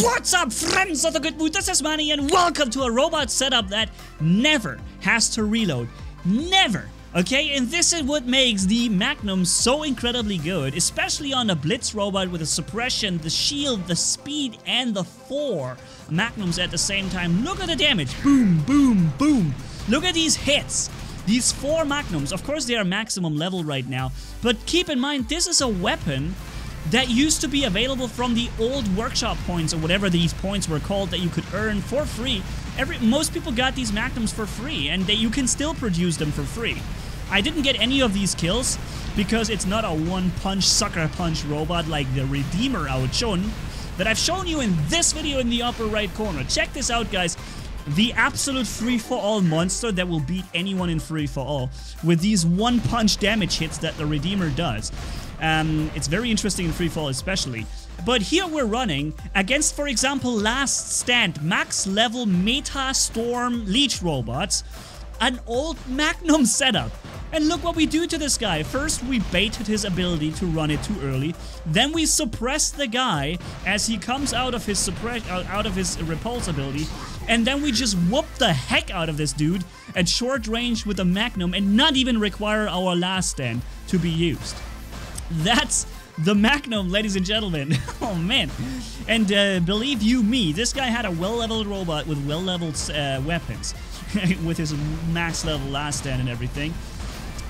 What's up, friends of the good mood? This is Manni, and welcome to a robot setup that never has to reload. Never! Okay, and this is what makes the Magnum so incredibly good, especially on the Blitz Robot with the suppression, the shield, the speed, and the 4 Magnums at the same time. Look at the damage. Boom, boom, boom. Look at these hits. These 4 Magnums, of course they are maximum level right now, but keep in mind this is a weapon that used to be available from the old workshop points, or whatever these points were called, that you could earn for free. Most people got these Magnums for free, and you can still produce them for free. I didn't get any of these kills because it's not a one-punch, sucker-punch robot like the Redeemer outshone that I've shown you in this video in the upper right corner. Check this out, guys. The absolute free-for-all monster that will beat anyone in free-for-all with these one-punch damage hits that the Redeemer does. It's very interesting in free-for-all especially. But here we're running against, for example, Last Stand, max level Meta Storm Leech robots, an old Magnum setup. And look what we do to this guy. First, we baited his ability to run it too early. Then we suppress the guy as he comes out of his repulse ability. And then we just whoop the heck out of this dude at short range with a Magnum and not even require our Last Stand to be used. That's the Magnum, ladies and gentlemen. Oh, man. And believe you me, this guy had a well-leveled robot with well-leveled weapons with his max level Last Stand and everything.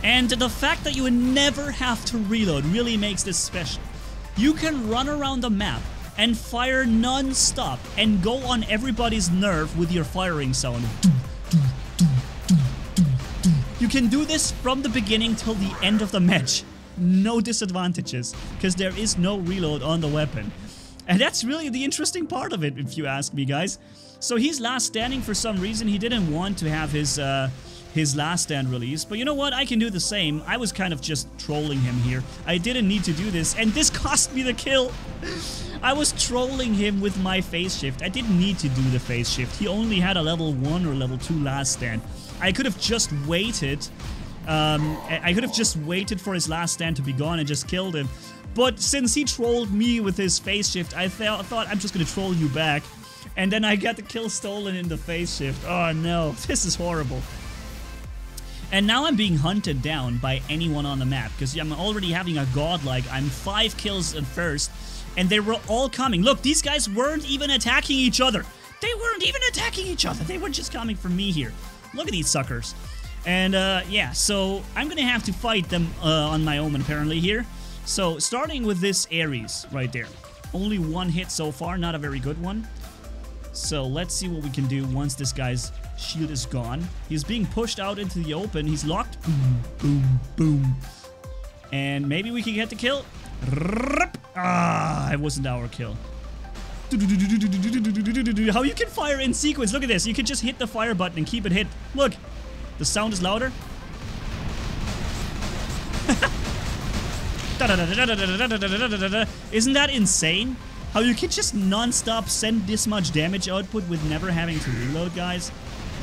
And the fact that you would never have to reload really makes this special. You can run around the map and fire non-stop and go on everybody's nerve with your firing sound. You can do this from the beginning till the end of the match. No disadvantages, because there is no reload on the weapon. And that's really the interesting part of it, if you ask me, guys. So he's last standing for some reason. He didn't want to have his Last Stand release, but you know what? I can do the same. I was kind of just trolling him here. I didn't need to do this, and this cost me the kill. I was trolling him with my phase shift. I didn't need to do the phase shift. He only had a level 1 or level 2 Last Stand. I could have just waited. I could have just waited for his Last Stand to be gone and just killed him. But since he trolled me with his phase shift, I thought I'm just gonna troll you back. And then I got the kill stolen in the phase shift. Oh no, this is horrible. And now I'm being hunted down by anyone on the map, because I'm already having a godlike. I'm 5 kills at first, and they were all coming. Look, these guys weren't even attacking each other. They weren't even attacking each other. They were just coming for me here. Look at these suckers. And yeah, so I'm gonna have to fight them on my own apparently here. So starting with this Ares right there. Only 1 hit so far, not a very good one. So let's see what we can do once this guy's shield is gone. He's being pushed out into the open. He's locked. Boom, boom, boom. And maybe we can get the kill. Ah, it wasn't our kill. How you can fire in sequence. Look at this. You can just hit the fire button and keep it hit. Look, the sound is louder. Isn't that insane? How you can just non-stop send this much damage output with never having to reload, guys?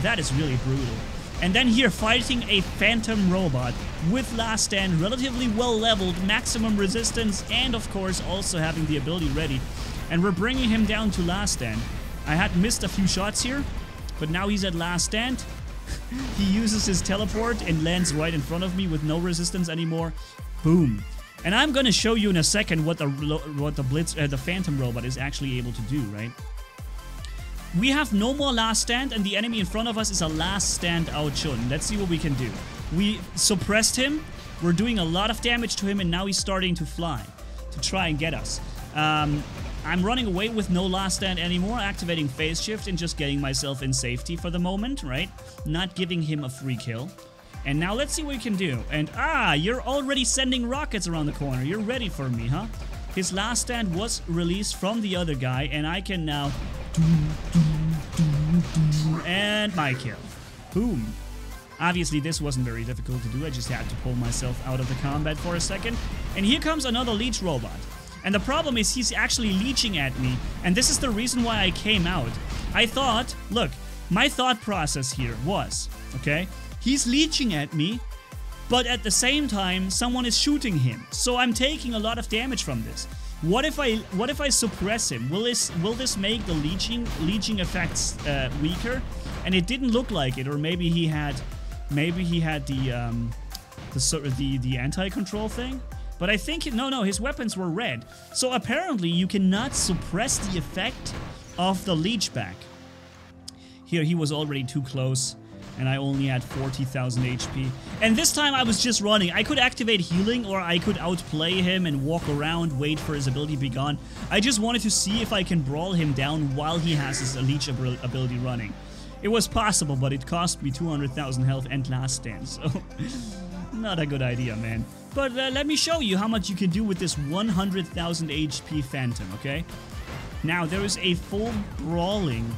That is really brutal. And then here, fighting a Phantom Robot with Last Stand, relatively well-leveled, maximum resistance, and of course also having the ability ready. And we're bringing him down to Last Stand. I had missed a few shots here, but now he's at Last Stand. He uses his teleport and lands right in front of me with no resistance anymore. Boom. And I'm gonna show you in a second what the Phantom Robot is actually able to do, right? We have no more Last Stand, and the enemy in front of us is a Last Stand outshone. Let's see what we can do. We suppressed him. We're doing a lot of damage to him, and now he's starting to fly to try and get us. I'm running away with no Last Stand anymore, activating phase shift and just getting myself in safety for the moment, right? Not giving him a free kill. And now let's see what we can do. And you're already sending rockets around the corner. You're ready for me, huh? His Last Stand was released from the other guy, and I can now... And my kill. Boom. Obviously, this wasn't very difficult to do. I just had to pull myself out of the combat for a second. And here comes another Leech Robot. And the problem is he's actually leeching at me. And this is the reason why I came out. I thought, look, my thought process here was, okay, he's leeching at me, but at the same time, someone is shooting him. So I'm taking a lot of damage from this. What if I suppress him? Will this make the leeching effects weaker? And it didn't look like it, or maybe he had the anti-control thing. But I think no, his weapons were red. So apparently you cannot suppress the effect of the leech back. Here he was already too close, and I only had 40,000 HP. And this time I was just running. I could activate healing, or I could outplay him and walk around, wait for his ability to be gone. I just wanted to see if I can brawl him down while he has his leech ability running. It was possible, but it cost me 200,000 health and last stand, so not a good idea, man. But let me show you how much you can do with this 100,000 HP Phantom, okay? Now, there is a full brawling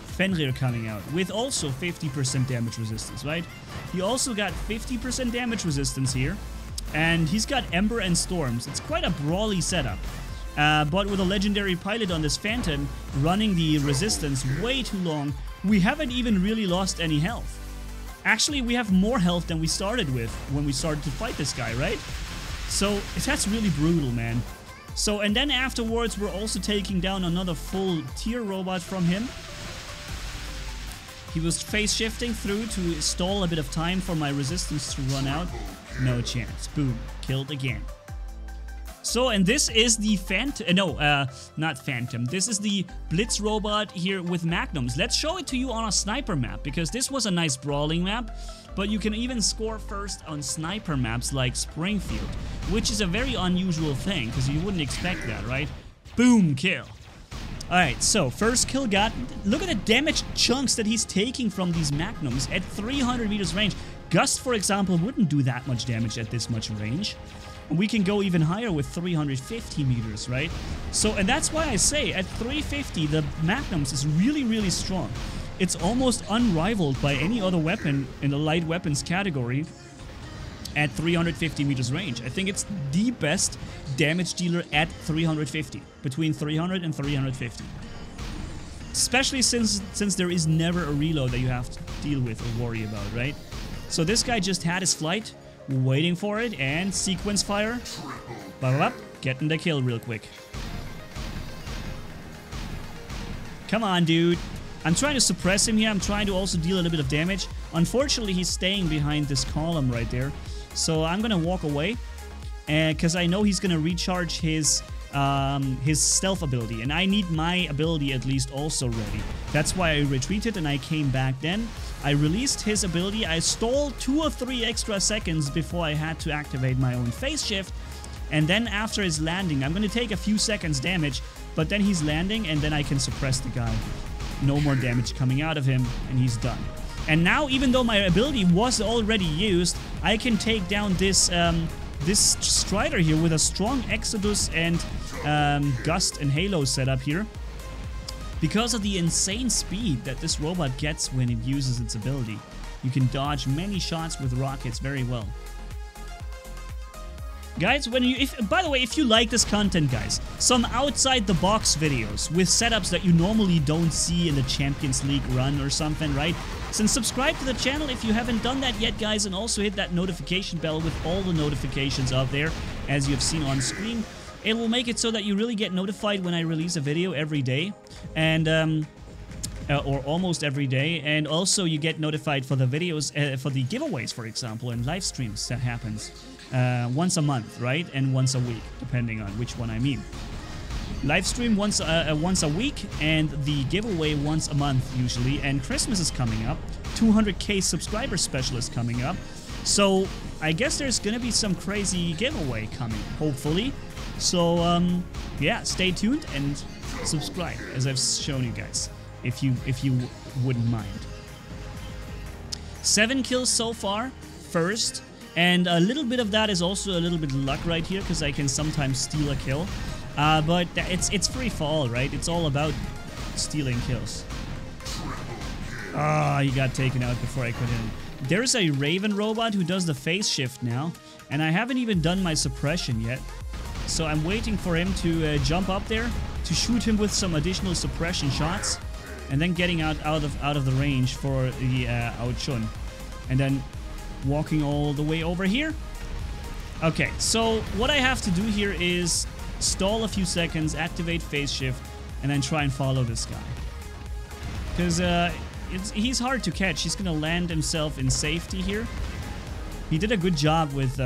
Fenrir coming out with also 50% damage resistance, right? He also got 50% damage resistance here, and he's got Ember and Storms. It's quite a brawly setup. But with a legendary pilot on this Phantom running the resistance way too long, we haven't even really lost any health. Actually, we have more health than we started with when we started to fight this guy, right? So that's really brutal, man. So, and then afterwards, we're also taking down another full tier robot from him. He was phase shifting through to stall a bit of time for my resistance to run out. No chance. Boom. Killed again. So, and this is the Phantom, not Phantom, this is the Blitz Robot here with Magnums. Let's show it to you on a sniper map, because this was a nice brawling map, but you can even score first on sniper maps like Springfield, which is a very unusual thing, because you wouldn't expect that, right? Boom, kill. Alright, so first kill got, look at the damage chunks that he's taking from these Magnums at 300 meters range. Gust, for example, wouldn't do that much damage at this much range. We can go even higher with 350 meters, right? So, and that's why I say at 350, the Magnums is really, really strong. It's almost unrivaled by any other weapon in the light weapons category at 350 meters range. I think it's the best damage dealer at 350, between 300 and 350. Especially since there is never a reload that you have to deal with or worry about, right? So this guy just had his flight, waiting for it, and sequence fire. Getting the kill real quick. Come on, dude. I'm trying to suppress him here. I'm trying to also deal a little bit of damage. Unfortunately, he's staying behind this column right there. So I'm gonna walk away, because I know he's gonna recharge his stealth ability, and I need my ability at least also ready. That's why I retreated and I came back then. I released his ability. I stole 2 or 3 extra seconds before I had to activate my own phase shift. And then after his landing, I'm going to take a few seconds damage, but then he's landing and then I can suppress the guy. No more damage coming out of him, and he's done. And now, even though my ability was already used, I can take down this this Strider here with a strong Exodus and Gust and Halo setup here. Because of the insane speed that this robot gets when it uses its ability. You can dodge many shots with rockets very well. Guys, by the way, if you like this content, guys, some outside-the-box videos with setups that you normally don't see in the Champions League run or something, right? So subscribe to the channel if you haven't done that yet, guys, and also hit that notification bell with all the notifications out there, as you've seen on screen. It will make it so that you really get notified when I release a video every day, and or almost every day, and also you get notified for the videos, for the giveaways, for example, and live streams that happens once a month, right, and once a week, depending on which one I mean. Live stream once a week, and the giveaway once a month usually. And Christmas is coming up, 200k subscriber special is coming up, so I guess there's gonna be some crazy giveaway coming, hopefully. So yeah, stay tuned and subscribe, as I've shown you guys, if you wouldn't mind. 7 kills so far, first, and a little bit of that is also a little bit luck right here, because I can sometimes steal a kill. But it's free for all, right? It's all about stealing kills. Ah, he got taken out before I could hit him. There's a Raven robot who does the phase shift now, and I haven't even done my suppression yet. So I'm waiting for him to jump up there to shoot him with some additional suppression shots, and then getting out of the range for the Outshun, and then walking all the way over here. Okay, so what I have to do here is stall a few seconds, activate phase shift, and then try and follow this guy. Because he's hard to catch. He's gonna land himself in safety here. He did a good job with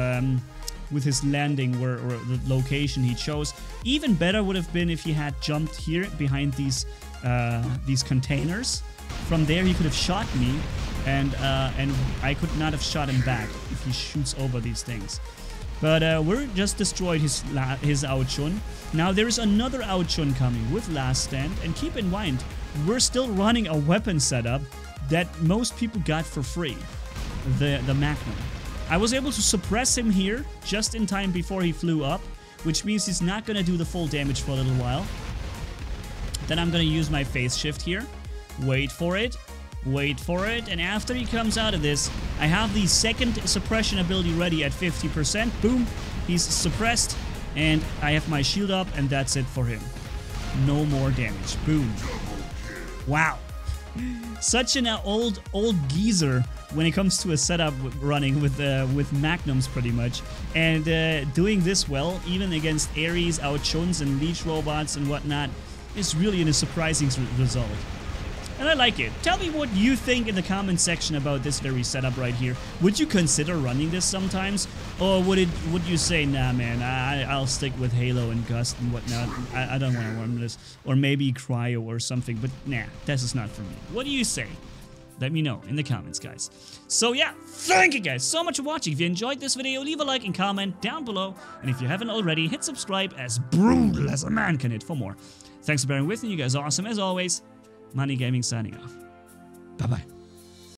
his landing or the location he chose. Even better would have been if he had jumped here behind these containers. From there he could have shot me, and I could not have shot him back if he shoots over these things. But we're just destroyed his Outshun. Now there's another Outshun coming with Last Stand, and keep in mind, we're still running a weapon setup that most people got for free, the Magnum. I was able to suppress him here just in time before he flew up, which means he's not going to do the full damage for a little while. Then I'm going to use my phase shift here, wait for it, and after he comes out of this, I have the second suppression ability ready at 50%. Boom, he's suppressed, and I have my shield up, and that's it for him. No more damage. Boom. Wow. Such an old geezer when it comes to a setup running with Magnums pretty much, and doing this well, even against Ares, Outshuns, and Leech Robots and whatnot, is really a surprising result. And I like it. Tell me what you think in the comment section about this very setup right here. Would you consider running this sometimes? Or would you say, nah man, I'll stick with Halo and Gust and whatnot. I don't want to run this. Or maybe Cryo or something, but nah, this is not for me. What do you say? Let me know in the comments, guys. So yeah, thank you guys so much for watching. If you enjoyed this video, leave a like and comment down below. And if you haven't already, hit subscribe, as brutal as a man can hit, for more. Thanks for bearing with me. You guys are awesome as always. Manni-Gaming signing off. Bye-bye.